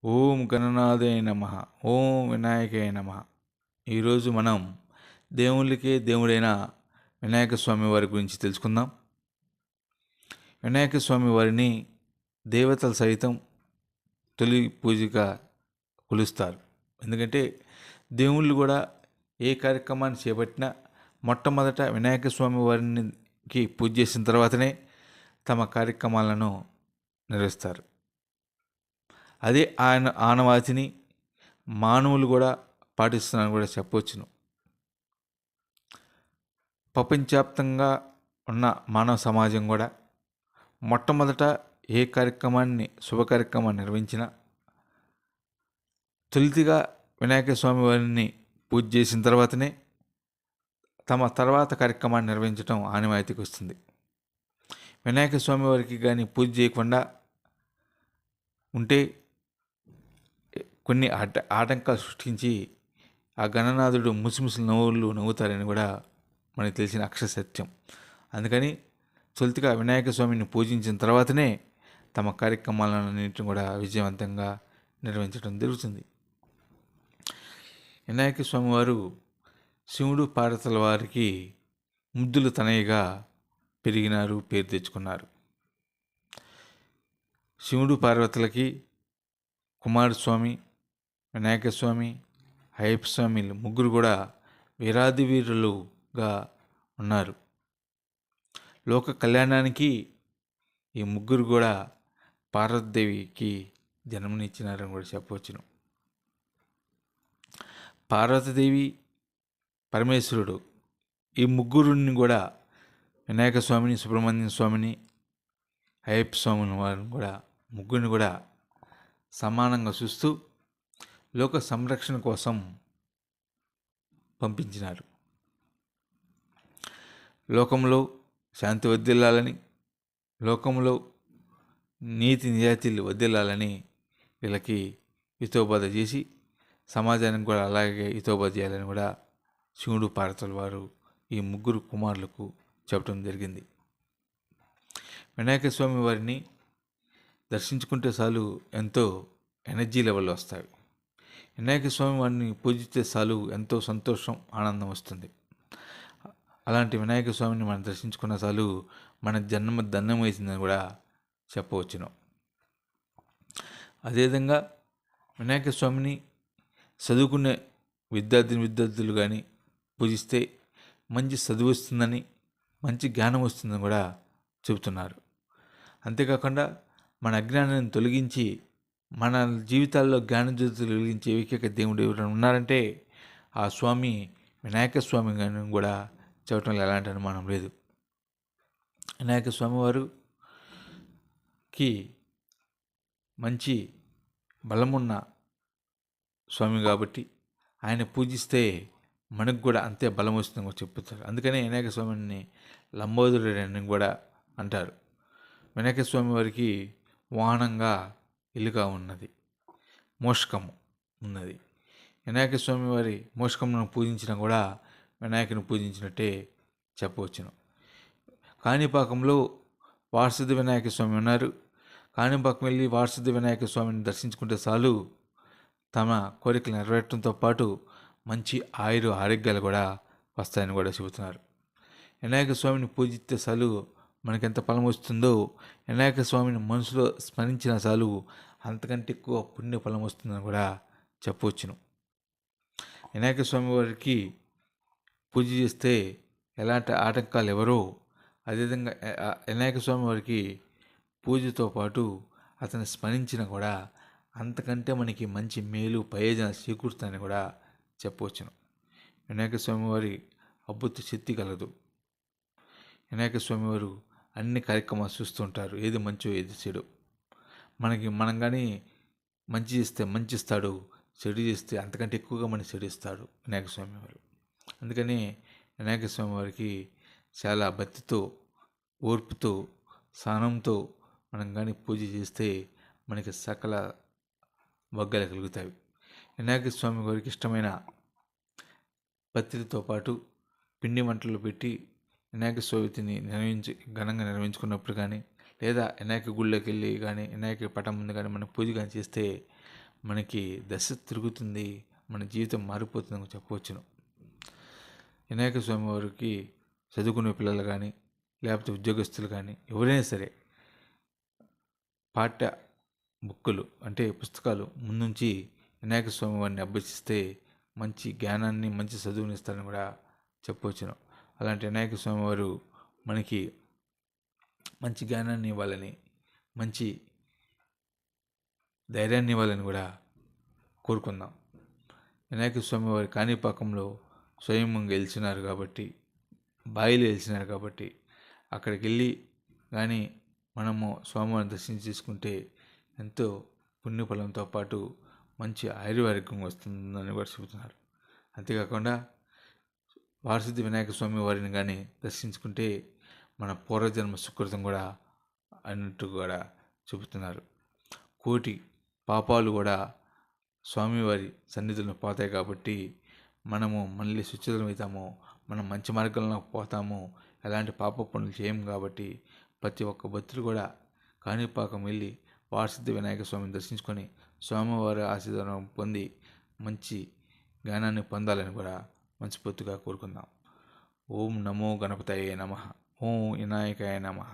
ఓం గణనాథాయ నమః. ఓం వినాయకాయ నమః. ఈరోజు మనం దేవుళ్ళకే దేవుడైన వినాయక స్వామి వారి గురించి తెలుసుకుందాం. వినాయక స్వామి వారిని దేవతలు సైతం తొలి పూజగా కొలుస్తారు. ఎందుకంటే దేవుళ్ళు కూడా ఏ కార్యక్రమాన్ని చేపట్టినా మొట్టమొదట వినాయక స్వామి వారికి పూజ చేసిన తర్వాతనే తమ కార్యక్రమాలను నిర్వహిస్తారు. అదే ఆయన ఆనవాతిని మానవులు కూడా పాటిస్తున్నారని కూడా చెప్పవచ్చును. ప్రపంచవ్యాప్తంగా ఉన్న మానవ సమాజం కూడా మొట్టమొదట ఏ శుభ కార్యక్రమాన్ని నిర్వహించినా తొలితిగా వినాయక స్వామి వారిని పూజ చేసిన తర్వాతనే తమ తర్వాత కార్యక్రమాన్ని నిర్వహించడం ఆనవాయితీకి వస్తుంది. వినాయక స్వామి వారికి కానీ పూజ చేయకుండా ఉంటే కొన్ని ఆటంకాలు సృష్టించి ఆ గణనాథుడు ముసిముసి నవ్వులు నవ్వుతారని కూడా మనకు తెలిసిన అక్షర సత్యం. అందుకని తొలితిగా వినాయక స్వామిని పూజించిన తర్వాతనే తమ కార్యక్రమాలన్నింటిని కూడా విజయవంతంగా నిర్వహించడం జరుగుతుంది. వినాయక స్వామి వారు శివుడు పార్వతుల వారికి ముద్దులు తనయగా పెరిగినారు, పేరు తెచ్చుకున్నారు. శివుడు పార్వతులకి కుమారస్వామి, వినాయక స్వామి, అయ్యప్ప స్వామిలు ముగ్గురు కూడా వీరాది వీరులుగా ఉన్నారు. లోక కళ్యాణానికి ఈ ముగ్గురు కూడా పార్వతీదేవికి జన్మనిచ్చినారని కూడా చెప్పవచ్చును. పార్వతీదేవి, పరమేశ్వరుడు ఈ ముగ్గురిని కూడా వినాయక స్వామిని, సుబ్రహ్మణ్య స్వామిని, అయ్యప్ప స్వామిని వారిని కూడా ముగ్గురిని కూడా సమానంగా చూస్తూ లోక సంరక్షణ కోసం పంపించినారు. లోకంలో శాంతి వర్ధిల్లాలని, లోకంలో నీతి నిజాయితీలు వర్ధిల్లాలని వీళ్ళకి హితోబోధ చేసి సమాజానికి కూడా అలాగే హితోబోధ చేయాలని కూడా శివుడు పార్వతుల వారు ఈ ముగ్గురు కుమారులకు చెప్పడం జరిగింది. వినాయక స్వామి వారిని దర్శించుకుంటే చాలు ఎంతో ఎనర్జీ లెవెల్ వస్తాయి. వినాయక స్వామి వారిని పూజిస్తే చాలు ఎంతో సంతోషం, ఆనందం వస్తుంది. అలాంటి వినాయక స్వామిని మనం దర్శించుకున్న చాలు మన జన్మ ధన్యమవుతుందని కూడా చెప్పవచ్చును. అదేవిధంగా వినాయక స్వామిని చదువుకునే విద్యార్థులు కానీ పూజిస్తే మంచి చదువు వస్తుందని, మంచి జ్ఞానం వస్తుందని కూడా చెబుతున్నారు. అంతేకాకుండా మన అజ్ఞానాన్ని తొలగించి మన జీవితాల్లో జ్ఞానజ్యోతులు వెలిగించే ఏకైక దేవుడు ఎవరైనా ఉన్నారంటే ఆ స్వామి వినాయక స్వామి అని కూడా చెప్పడంలో ఎలాంటి అనుమానం లేదు. వినాయక స్వామి వారికి మంచి బలమున్న స్వామి కాబట్టి ఆయన పూజిస్తే మనకు కూడా అంతే బలం వస్తుందని చెప్తారు. అందుకనే వినాయక స్వామిని లంబోదరుడు అని కూడా అంటారు. వినాయక స్వామి వారికి వాహనంగా ఇలుక ఉన్నది, మోషకము ఉన్నది. వినాయక స్వామి వారి మోషకమును పూజించినా కూడా వినాయకుని పూజించినట్టే చెప్పవచ్చును. కాణిపాకంలో వారసిద్ధ వినాయక స్వామి ఉన్నారు. కాణిపాకం వెళ్ళి వారసిద్ధ వినాయక స్వామిని దర్శించుకుంటే చాలు తమ కోరికలు నెరవేరడంతో పాటు మంచి ఆరోగ్యాలు కూడా వస్తాయని కూడా చెబుతున్నారు. వినాయక స్వామిని పూజిస్తే చాలు మనకెంత ఫలం వస్తుందో వినాయక స్వామిని మనసులో స్మరించిన చాలు అంతకంటే ఎక్కువ పుణ్య ఫలం వస్తుందని కూడా చెప్పవచ్చును. వినాయక స్వామి వారికి పూజ చేస్తే ఎలాంటి ఆటంకాలు ఎవరో, అదేవిధంగా వినాయక స్వామి వారికి పూజతో పాటు అతన్ని స్మరించిన కూడా అంతకంటే మనకి మంచి మేలు ప్రయోజనం చేకూరుతుందని కూడా చెప్పవచ్చును. వినాయక స్వామి వారి అద్భుత శక్తి కలదు. వినాయక స్వామి వారు అన్ని కార్యక్రమాలు చూస్తుంటారు, ఏది మంచో ఏది చెడు. మనం కానీ మంచి చేస్తే మంచి ఇస్తాడు, చెడు చేస్తే అంతకంటే ఎక్కువగా మనం చెడు ఇస్తాడు వినాయక స్వామి వారు. అందుకని వినాయక స్వామి వారికి చాలా భక్తితో, ఓర్పుతో, సహనంతో మనం కానీ పూజ చేస్తే మనకి సకల వగ్గాలు కలుగుతాయి. వినాయక స్వామి వారికి ఇష్టమైన పత్రితో పాటు పిండి వంటలు పెట్టి వినాయక చవితిని ఘనంగా నిర్వహించుకున్నప్పుడు కానీ, లేదా వినాయక గుళ్ళోకి వెళ్ళి కానీ, వినాయక పటం ముందు కానీ మనం పూజ కానీ చేస్తే మనకి దశ తిరుగుతుంది, మన జీవితం మారిపోతుందని చెప్పవచ్చును. వినాయక స్వామి వారికి చదువుకునే పిల్లలు కానీ లేకపోతే ఉద్యోగస్తులు కానీ ఎవరైనా సరే పాఠ్య బుక్కులు అంటే పుస్తకాలు ముందుంచి వినాయక స్వామి వారిని అభ్యసిస్తే మంచి జ్ఞానాన్ని మంచి చదువుని ఇస్తారని కూడా చెప్పవచ్చును. అలాంటి వినాయక స్వామి వారు మనకి మంచి జ్ఞానాన్ని ఇవ్వాలని, మంచి ధైర్యాన్ని ఇవ్వాలని కూడా కోరుకుందాం. వినాయక స్వామి వారి కాణిపాకంలో స్వయం గెలిచినారు కాబట్టి, బాయిలు గెలిచినారు కాబట్టి అక్కడికి వెళ్ళి కానీ మనము స్వామివారిని దర్శనం చేసుకుంటే ఎంతో పుణ్యఫలంతో పాటు మంచి ఆయుర్వారోగ్యం వస్తుందని కూడా చెబుతున్నారు. అంతేకాకుండా వారసిద్ధి వినాయక స్వామి వారిని కానీ దర్శించుకుంటే మన పూర్వజన్మ సుకృతం కూడా అన్నట్టు కూడా చెబుతున్నారు. కోటి పాపాలు కూడా స్వామివారి సన్నిధిలో పోతాయి కాబట్టి మనము మళ్ళీ శుచితమవుతాము, మనం మంచి మార్గంలో పోతాము, ఎలాంటి పాప పనులు చేయము. కాబట్టి ప్రతి ఒక్క భక్తులు కూడా కాణిపాకం వెళ్ళి వారసిద్ధి వినాయక స్వామిని దర్శించుకొని స్వామివారి ఆశీర్వాదం పొంది మంచి జ్ఞానాన్ని పొందాలని కూడా మనస్ఫూర్తిగా కోరుకుందాం. ఓం నమో గణపతయే నమః. ఓం వినాయకాయ నమః.